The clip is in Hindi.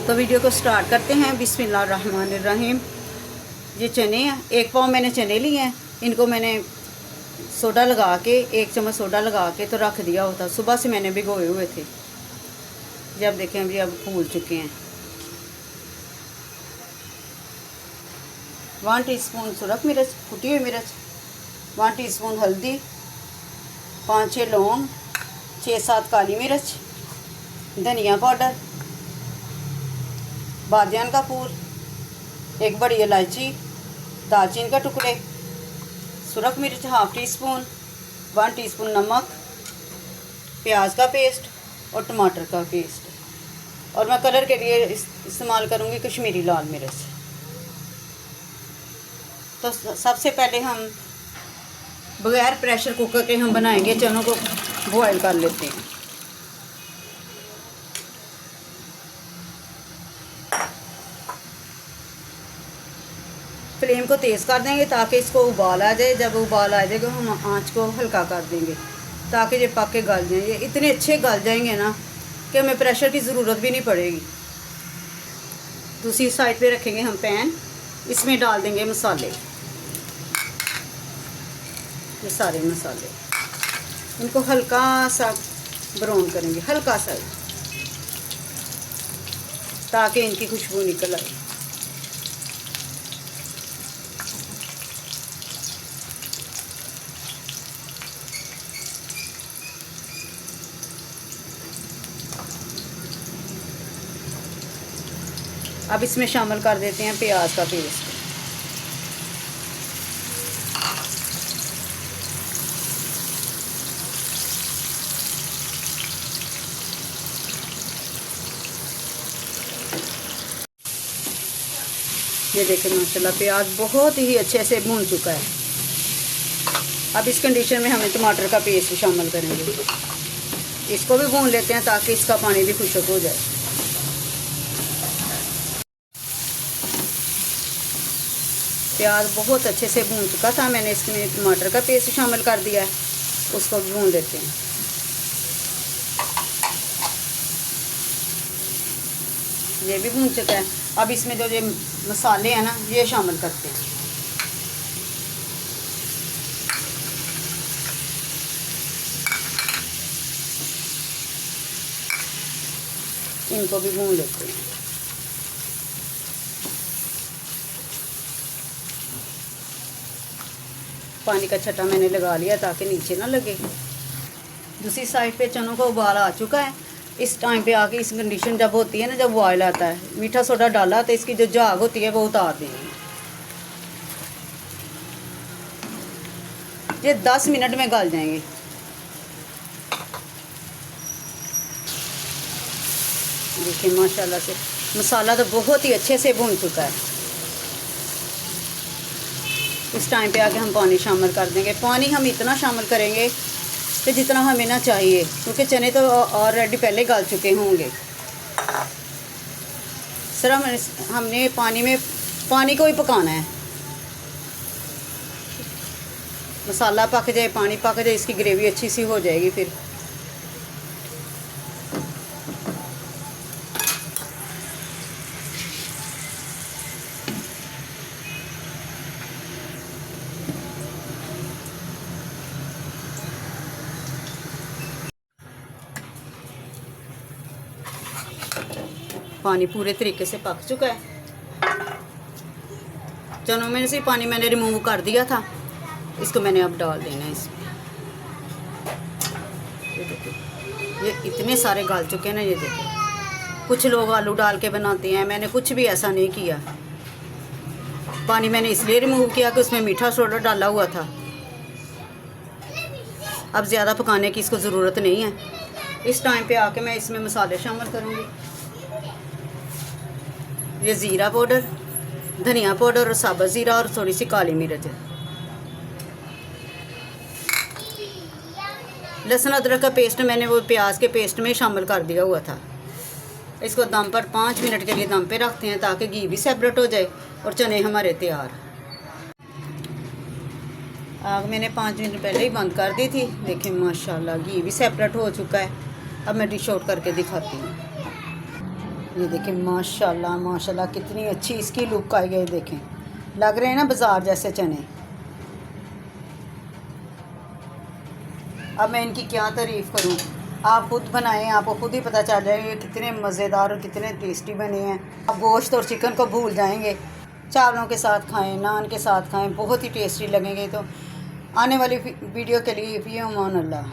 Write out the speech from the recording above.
तो वीडियो को स्टार्ट करते हैं। बिस्मिल्लाहिर्रहमानिर्रहीम। ये चने हैं, 1 पाव मैंने चने लिए हैं। इनको मैंने सोडा लगा के 1 चम्मच सोडा लगा के तो रख दिया होता। सुबह से मैंने भिगोए हुए थे। जब देखें अभी अब फूल चुके हैं। 1 टीस्पून सुरख मिर्च, कुटी हुई मिर्च, 1 टीस्पून हल्दी, 5-6 लौंग, 6-7 काली मिर्च, धनिया पाउडर, बादियान का फूल, 1 बड़ी इलायची, दालचीनी का टुकड़े, सुरख मिर्च 1/2 टीस्पून, 1 टीस्पून नमक, प्याज का पेस्ट और टमाटर का पेस्ट। और मैं कलर के लिए इस्तेमाल करूँगी कश्मीरी लाल मिर्च। तो सबसे पहले हम बगैर प्रेशर कुकर के हम बनाएंगे, चनों को बॉयल कर लेते हैं। फ्लेम को तेज़ कर देंगे ताकि इसको उबाल आ जाए। जब उबाल आ जाएगा हम आंच को हल्का कर देंगे ताकि ये पक के गल जाए। ये इतने अच्छे गल जाएंगे ना कि हमें प्रेशर की ज़रूरत भी नहीं पड़ेगी। दूसरी साइड पे रखेंगे हम पैन, इसमें डाल देंगे मसाले, ये सारे मसाले। इनको हल्का सा ब्राउन करेंगे, हल्का सा, ताकि इनकी खुशबू निकल आए। अब इसमें शामिल कर देते हैं प्याज का पेस्ट। ये देखें माशाल्लाह प्याज बहुत ही अच्छे से भून चुका है। अब इस कंडीशन में हमें टमाटर का पेस्ट शामिल करेंगे। इसको भी भून लेते हैं ताकि इसका पानी भी खुश्क हो जाए। प्याज बहुत अच्छे से भून चुका था, मैंने इसमें टमाटर का पेस्ट शामिल कर दिया है। उसको भी भून लेते हैं। ये भी भून चुका है। अब इसमें जो ये मसाले हैं ना, ये शामिल करते हैं। इनको भी भून लेते हैं। पानी का छटा मैंने लगा लिया ताकि नीचे ना लगे। दूसरी साइड पे चनों का उबाल आ चुका है। इस टाइम पे आके इस कंडीशन जब होती है ना, जब बॉयल आता है, मीठा सोडा डाला तो इसकी जो झाग होती है वो उतार देंगे। ये 10 मिनट में गल जाएंगे। देखिए माशाल्लाह से मसाला तो बहुत ही अच्छे से भून चुका है। इस टाइम पे आके हम पानी शामिल कर देंगे। पानी हम इतना शामिल करेंगे कि जितना हमें ना चाहिए, क्योंकि चने तो ऑलरेडी पहले गल चुके होंगे। सिर्फ हमने पानी को ही पकाना है। मसाला पक जाए, पानी पक जाए, इसकी ग्रेवी अच्छी सी हो जाएगी। फिर पानी पूरे तरीके से पक चुका है। चनों में से पानी मैंने रिमूव कर दिया था। इसको मैंने अब डाल देना है इसमें। ये देखिए, ये इतने सारे गल चुके हैं ना। ये देखिए, कुछ लोग आलू डाल के बनाते हैं, मैंने कुछ भी ऐसा नहीं किया। पानी मैंने इसलिए रिमूव किया कि उसमें मीठा सोडा डाला हुआ था। अब ज़्यादा पकाने की इसको ज़रूरत नहीं है। इस टाइम पे आके मैं इसमें मसाले शामिल करूँगी। ये ज़ीरा पाउडर, धनिया पाउडर और साबुत ज़ीरा और थोड़ी सी काली मिर्च। लहसुन अदरक का पेस्ट मैंने वो प्याज के पेस्ट में शामिल कर दिया हुआ था। इसको दम पर 5 मिनट के लिए दम पे रखते हैं ताकि घी भी सेपरेट हो जाए और चने हमारे तैयार। आग मैंने 5 मिनट पहले ही बंद कर दी थी। देखें माशाल्लाह घी भी सेपरेट हो चुका है। अब मैं डिश आउट करके दिखाती हूँ। ये देखें माशाल्लाह माशाल्लाह कितनी अच्छी इसकी लुक आई है। देखें लग रहे हैं ना बाज़ार जैसे चने। अब मैं इनकी क्या तारीफ़ करूं, आप खुद बनाएं, आपको खुद ही पता चल जाएगा कितने मज़ेदार और कितने टेस्टी बने हैं। आप गोश्त और चिकन को भूल जाएंगे, चावलों के साथ खाएं, नान के साथ खाएं, बहुत ही टेस्टी लगेंगे। तो आने वाली वीडियो के लिए फ़ी अमान अल्लाह।